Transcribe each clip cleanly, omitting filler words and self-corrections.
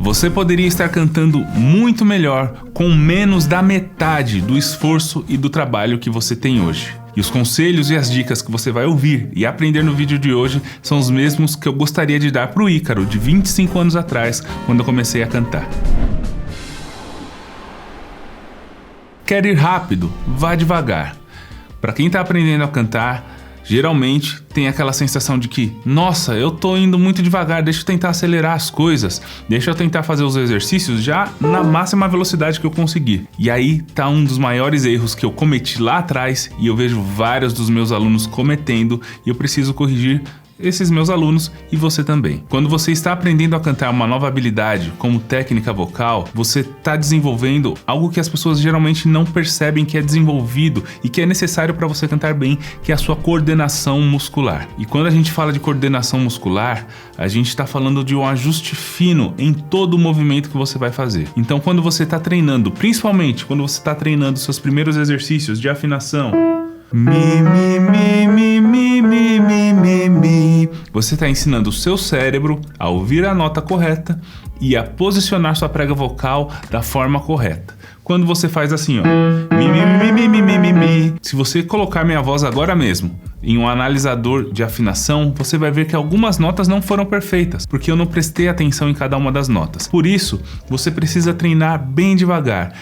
Você poderia estar cantando muito melhor com menos da metade do esforço e do trabalho que você tem hoje. E os conselhos e as dicas que você vai ouvir e aprender no vídeo de hoje são os mesmos que eu gostaria de dar para o Ícaro de 25 anos atrás, quando eu comecei a cantar. Quer ir rápido? Vá devagar. Para quem está aprendendo a cantar, geralmente tem aquela sensação de que, nossa, eu tô indo muito devagar, deixa eu tentar acelerar as coisas, deixa eu tentar fazer os exercícios já na máxima velocidade que eu conseguir. E aí tá um dos maiores erros que eu cometi lá atrás e eu vejo vários dos meus alunos cometendo e eu preciso corrigir esses meus alunos e você também. Quando você está aprendendo a cantar uma nova habilidade, como técnica vocal, você está desenvolvendo algo que as pessoas geralmente não percebem que é desenvolvido e que é necessário para você cantar bem, que é a sua coordenação muscular. E quando a gente fala de coordenação muscular, a gente está falando de um ajuste fino em todo o movimento que você vai fazer. Então, quando você está treinando, principalmente quando você está treinando seus primeiros exercícios de afinação, você está ensinando o seu cérebro a ouvir a nota correta e a posicionar sua prega vocal da forma correta. Quando você faz assim, ó, se você colocar minha voz agora mesmo em um analisador de afinação, você vai ver que algumas notas não foram perfeitas, porque eu não prestei atenção em cada uma das notas. Por isso, você precisa treinar bem devagar.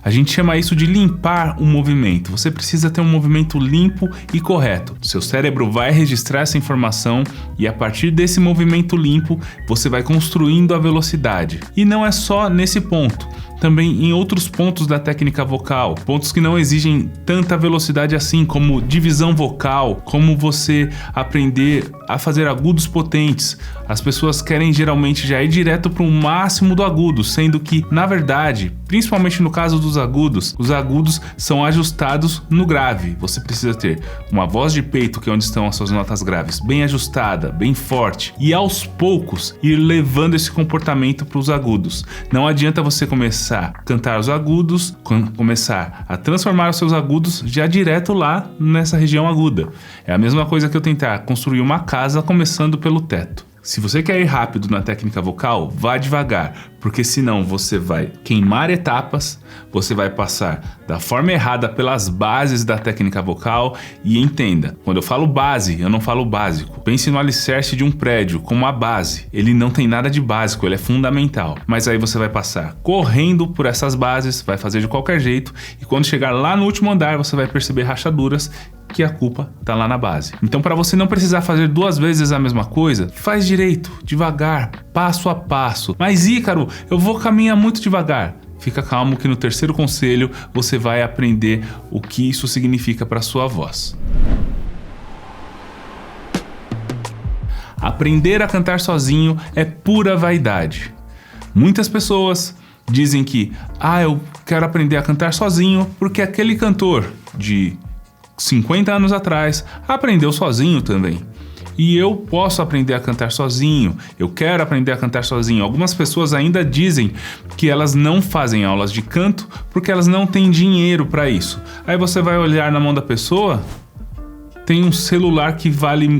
A gente chama isso de limpar o movimento. Você precisa ter um movimento limpo e correto. Seu cérebro vai registrar essa informação e a partir desse movimento limpo, você vai construindo a velocidade. E não é só nesse ponto. Também em outros pontos da técnica vocal, pontos que não exigem tanta velocidade assim, como divisão vocal, como você aprender a fazer agudos potentes. As pessoas querem geralmente já ir direto para o máximo do agudo, sendo que, na verdade, principalmente no caso dos agudos, os agudos são ajustados no grave. Você precisa ter uma voz de peito, que é onde estão as suas notas graves, bem ajustada, bem forte, e aos poucos ir levando esse comportamento para os agudos. Não adianta você começar a cantar os agudos, começar a transformar os seus agudos já direto lá nessa região aguda. É a mesma coisa que eu tentar construir uma casa começando pelo teto. Se você quer ir rápido na técnica vocal, vá devagar, porque senão você vai queimar etapas, você vai passar da forma errada pelas bases da técnica vocal e entenda, quando eu falo base, eu não falo básico. Pense no alicerce de um prédio como a base, ele não tem nada de básico, ele é fundamental, mas aí você vai passar correndo por essas bases, vai fazer de qualquer jeito e quando chegar lá no último andar você vai perceber rachaduras que a culpa tá lá na base. Então, para você não precisar fazer duas vezes a mesma coisa, faz direito, devagar, passo a passo. Mas Ícaro, eu vou caminhar muito devagar. Fica calmo que no terceiro conselho você vai aprender o que isso significa para sua voz. Aprender a cantar sozinho é pura vaidade. Muitas pessoas dizem que, eu quero aprender a cantar sozinho porque aquele cantor de 50 anos atrás aprendeu sozinho também. E eu posso aprender a cantar sozinho, eu quero aprender a cantar sozinho. Algumas pessoas ainda dizem que elas não fazem aulas de canto porque elas não têm dinheiro para isso. Aí você vai olhar na mão da pessoa, tem um celular que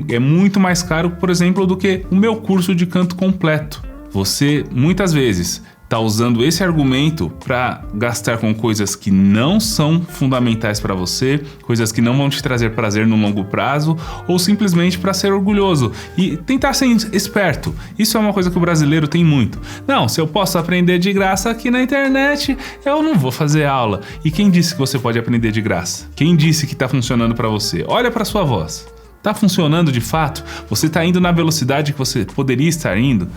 é muito mais caro, por exemplo, do que o meu curso de canto completo. Você muitas vezes está usando esse argumento para gastar com coisas que não são fundamentais para você, coisas que não vão te trazer prazer no longo prazo, ou simplesmente para ser orgulhoso e tentar ser esperto. Isso é uma coisa que o brasileiro tem muito. Não, se eu posso aprender de graça aqui na internet, eu não vou fazer aula. E quem disse que você pode aprender de graça? Quem disse que está funcionando para você? Olha para sua voz. Está funcionando de fato? Você está indo na velocidade que você poderia estar indo?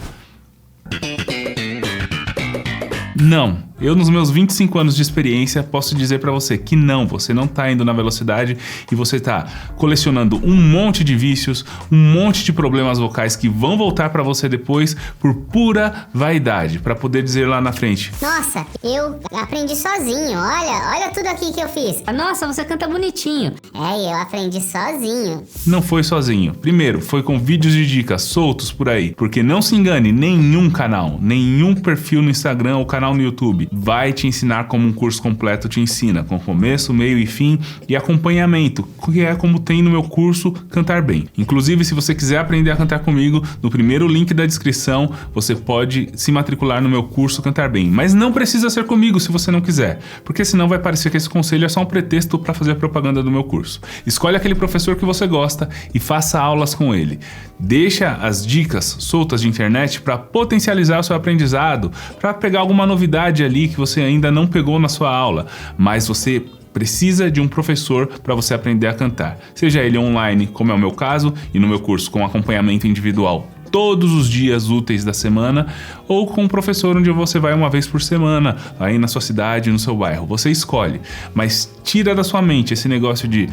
Não, eu nos meus 25 anos de experiência posso dizer pra você que não, você não tá indo na velocidade e você tá colecionando um monte de vícios, um monte de problemas vocais que vão voltar pra você depois por pura vaidade, pra poder dizer lá na frente: nossa, eu aprendi sozinho, olha tudo aqui que eu fiz. Nossa, você canta bonitinho. Eu aprendi sozinho. Não foi sozinho. Primeiro, foi com vídeos de dicas soltos por aí, porque não se engane, nenhum canal, nenhum perfil no Instagram ou canal no YouTube ele vai te ensinar como um curso completo te ensina, com começo, meio e fim e acompanhamento, que é como tem no meu curso Cantar Bem. Inclusive, se você quiser aprender a cantar comigo, no primeiro link da descrição, você pode se matricular no meu curso Cantar Bem. Mas não precisa ser comigo se você não quiser, porque senão vai parecer que esse conselho é só um pretexto para fazer propaganda do meu curso. Escolhe aquele professor que você gosta e faça aulas com ele. Deixa as dicas soltas de internet para potencializar o seu aprendizado, para pegar alguma novidade ali que você ainda não pegou na sua aula, mas você precisa de um professor para você aprender a cantar. Seja ele online, como é o meu caso, e no meu curso com acompanhamento individual todos os dias úteis da semana, ou com um professor onde você vai uma vez por semana, aí na sua cidade, no seu bairro. Você escolhe, mas tira da sua mente esse negócio de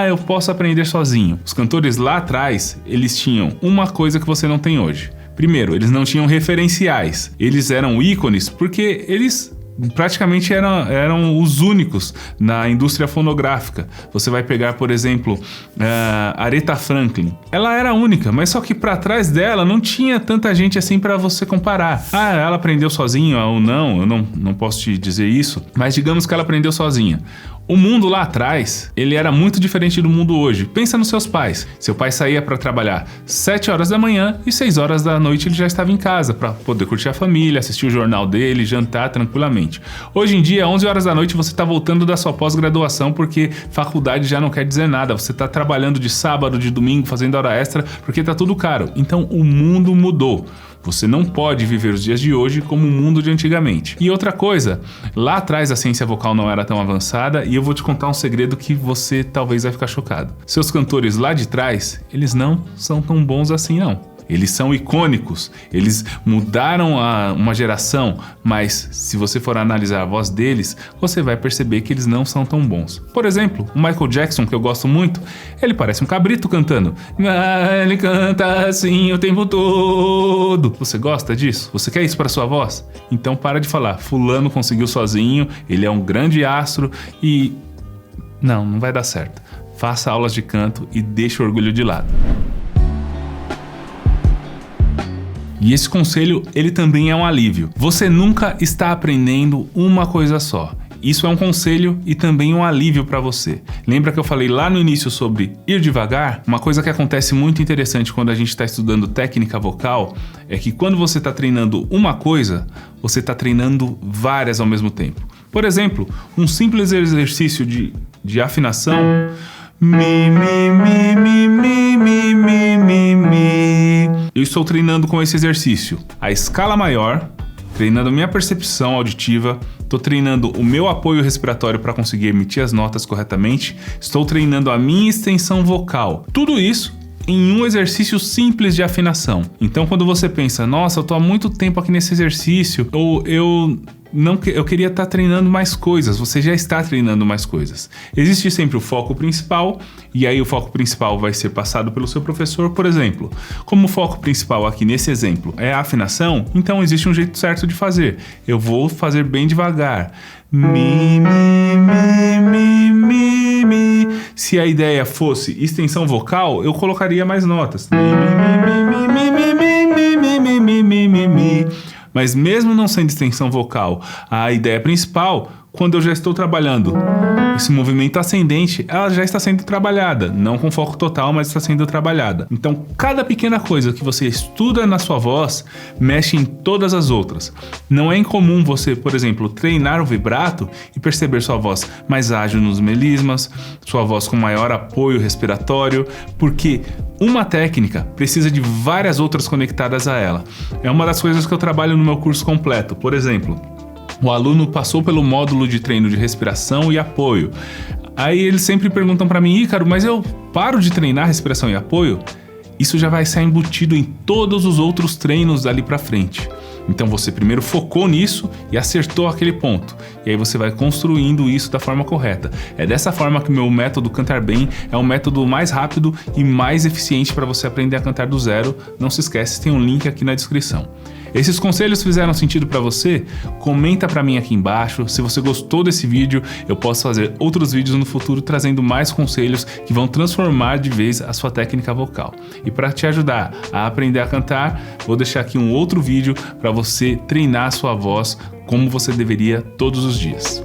eu posso aprender sozinho. Os cantores lá atrás, eles tinham uma coisa que você não tem hoje. Primeiro, eles não tinham referenciais. Eles eram ícones porque eles praticamente eram os únicos na indústria fonográfica. Você vai pegar, por exemplo, Aretha Franklin. Ela era única, mas só que para trás dela não tinha tanta gente assim para você comparar. Ela aprendeu sozinha ou não? Eu não posso te dizer isso, mas digamos que ela aprendeu sozinha. O mundo lá atrás, ele era muito diferente do mundo hoje. Pensa nos seus pais. Seu pai saía para trabalhar 7 horas da manhã e 6 horas da noite ele já estava em casa para poder curtir a família, assistir o jornal dele, jantar tranquilamente. Hoje em dia, 11 horas da noite, você está voltando da sua pós-graduação porque faculdade já não quer dizer nada. Você está trabalhando de sábado, de domingo, fazendo hora extra porque está tudo caro. Então, o mundo mudou. Você não pode viver os dias de hoje como o mundo de antigamente. E outra coisa, lá atrás a ciência vocal não era tão avançada e eu vou te contar um segredo que você talvez vai ficar chocado. Seus cantores lá de trás, eles não são tão bons assim não. Eles são icônicos, eles mudaram uma geração, mas se você for analisar a voz deles, você vai perceber que eles não são tão bons. Por exemplo, o Michael Jackson, que eu gosto muito, ele parece um cabrito cantando. Ele canta assim o tempo todo. Você gosta disso? Você quer isso para sua voz? Então para de falar, fulano conseguiu sozinho, ele é um grande astro e... Não vai dar certo. Faça aulas de canto e deixe o orgulho de lado. E esse conselho, ele também é um alívio. Você nunca está aprendendo uma coisa só. Isso é um conselho e também um alívio para você. Lembra que eu falei lá no início sobre ir devagar? Uma coisa que acontece muito interessante quando a gente está estudando técnica vocal é que quando você está treinando uma coisa, você está treinando várias ao mesmo tempo. Por exemplo, um simples exercício de afinação. Mi, mi, mi, mi, mi, mi, mi, mi, mi. Eu estou treinando com esse exercício a escala maior, treinando a minha percepção auditiva, estou treinando o meu apoio respiratório para conseguir emitir as notas corretamente, estou treinando a minha extensão vocal. Tudo isso em um exercício simples de afinação. Então, quando você pensa, nossa, eu estou há muito tempo aqui nesse exercício, ou eu queria estar treinando mais coisas, você já está treinando mais coisas. Existe sempre o foco principal, e aí o foco principal vai ser passado pelo seu professor, por exemplo. Como o foco principal aqui nesse exemplo é a afinação, então existe um jeito certo de fazer. Eu vou fazer bem devagar. Mi, mi, mi, mi, mi, mi. Se a ideia fosse extensão vocal, eu colocaria mais notas. Mi, mi, mi, mi, mi, mi, mi, mi, mi, mi, mi, mi. Mas mesmo não sendo extensão vocal, a ideia principal, quando eu já estou trabalhando esse movimento ascendente, ela já está sendo trabalhada, não com foco total, mas está sendo trabalhada. Então, cada pequena coisa que você estuda na sua voz, mexe em todas as outras. Não é incomum você, por exemplo, treinar o vibrato e perceber sua voz mais ágil nos melismas, sua voz com maior apoio respiratório, porque uma técnica precisa de várias outras conectadas a ela. É uma das coisas que eu trabalho no meu curso completo. Por exemplo, o aluno passou pelo módulo de treino de respiração e apoio. Aí eles sempre perguntam para mim, Ícaro, mas eu paro de treinar respiração e apoio? Isso já vai ser embutido em todos os outros treinos dali para frente. Então você primeiro focou nisso e acertou aquele ponto. E aí você vai construindo isso da forma correta. É dessa forma que o meu método Cantar Bem é um método mais rápido e mais eficiente para você aprender a cantar do zero. Não se esquece, tem um link aqui na descrição. Esses conselhos fizeram sentido para você? Comenta para mim aqui embaixo. Se você gostou desse vídeo, eu posso fazer outros vídeos no futuro trazendo mais conselhos que vão transformar de vez a sua técnica vocal. E para te ajudar a aprender a cantar, vou deixar aqui um outro vídeo para você treinar a sua voz como você deveria todos os dias.